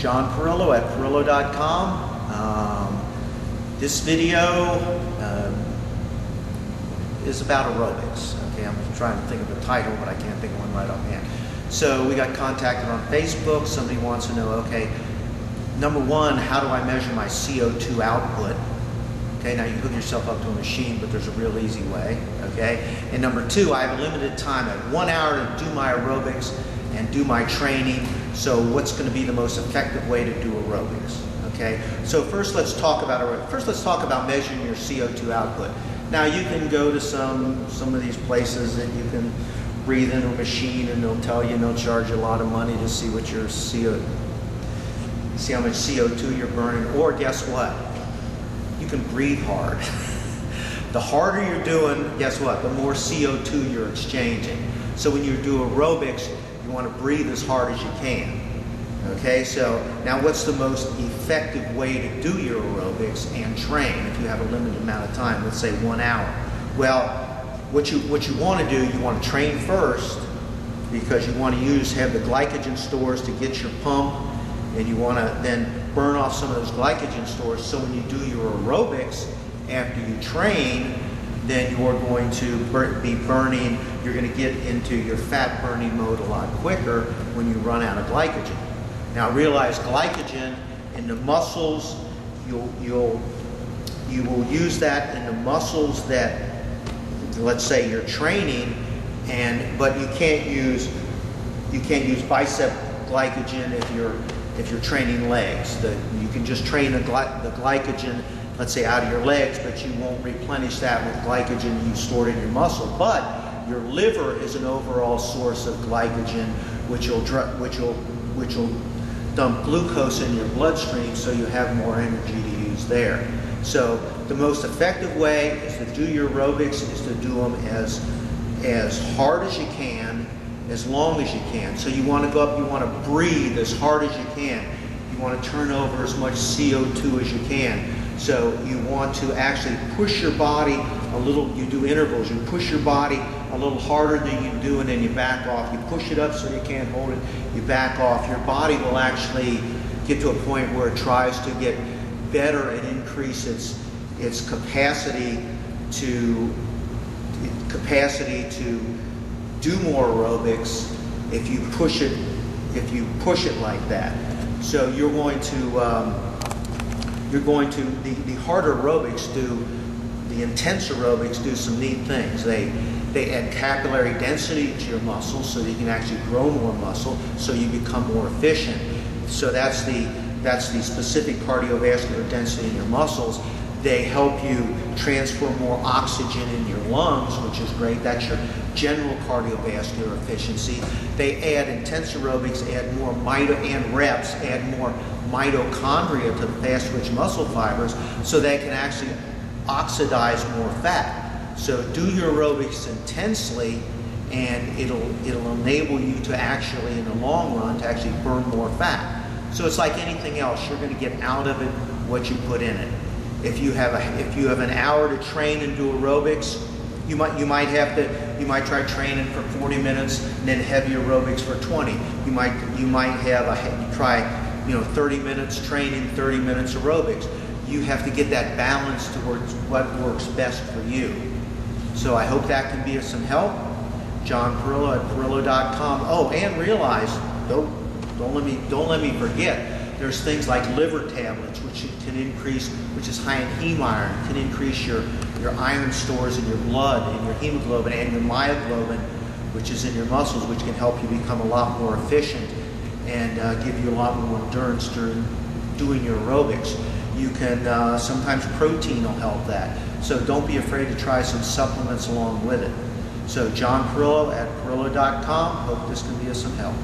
John Perillo at Perillo.com. This video is about aerobics. Okay, I'm trying to think of a title, but I can't think of one right offhand. So we got contacted on Facebook. Somebody wants to know, okay, number one, how do I measure my CO2 output? Okay, now you hook yourself up to a machine, but there's a real easy way, okay? And number two, I have a limited time. I have 1 hour to do my aerobics and do my training. So what's going to be the most effective way to do aerobics? Okay, so first let's talk about measuring your CO2 output. Now you can go to some of these places that you can breathe in a machine, and they'll tell you, and they'll charge you a lot of money to see what your see how much CO2 you're burning. Or guess what? You can breathe hard. The harder you're doing, guess what? The more CO2 you're exchanging. So when you do aerobics, you want to breathe as hard as you can. Okay, so now what's the most effective way to do your aerobics and train if you have a limited amount of time, let's say 1 hour? Well, what you want to do, you want to train first, because you want to have the glycogen stores to get your pump, and you want to then burn off some of those glycogen stores, so when you do your aerobics after you train, then you're going to be burning, you're going to get into your fat burning mode a lot quicker when you run out of glycogen. Now realize glycogen in the muscles, you will use that in the muscles that, let's say you're training, but you can't use bicep glycogen if you're training legs. You can just train the glycogen, let's say, out of your legs, but you won't replenish that with glycogen you stored in your muscle. But your liver is an overall source of glycogen, which will dump glucose in your bloodstream, so you have more energy to use there. So the most effective way is to do your aerobics is to do them as hard as you can, as long as you can. So you want to go up, you want to breathe as hard as you can. You want to turn over as much CO2 as you can. So you want to actually push your body a little. You do intervals. You push your body a little harder than you do, and then you back off. You push it up so you can't hold it. You back off. Your body will actually get to a point where it tries to get better and increase its capacity to do more aerobics if you push it like that. So you're going to the harder aerobics the intense aerobics do some neat things. They add capillary density to your muscles, so that you can actually grow more muscle, so you become more efficient. So that's the specific cardiovascular density in your muscles. They help you transfer more oxygen in your lungs, which is great. That's your general cardiovascular efficiency. They add intense aerobics, add more reps, add more mitochondria to the fast-twitch muscle fibers, so they can actually oxidize more fat. So do your aerobics intensely, and it'll enable you to actually, in the long run, to actually burn more fat. So it's like anything else. You're going to get out of it what you put in it. If you have an hour to train and do aerobics, you might try training for 40 minutes and then heavy aerobics for 20. You might try 30 minutes training, 30 minutes aerobics. You have to get that balance towards what works best for you. So I hope that can be of some help. John Perillo at Perillo.com. Oh, and realize, don't let me forget, there's things like liver tablets, which is high in heme iron, can increase your iron stores in your blood, and your hemoglobin, and your myoglobin, which is in your muscles, which can help you become a lot more efficient and give you a lot more endurance during doing your aerobics. You can, sometimes protein will help that. So don't be afraid to try some supplements along with it. So John Perillo at Perillo.com. Hope this can be of some help.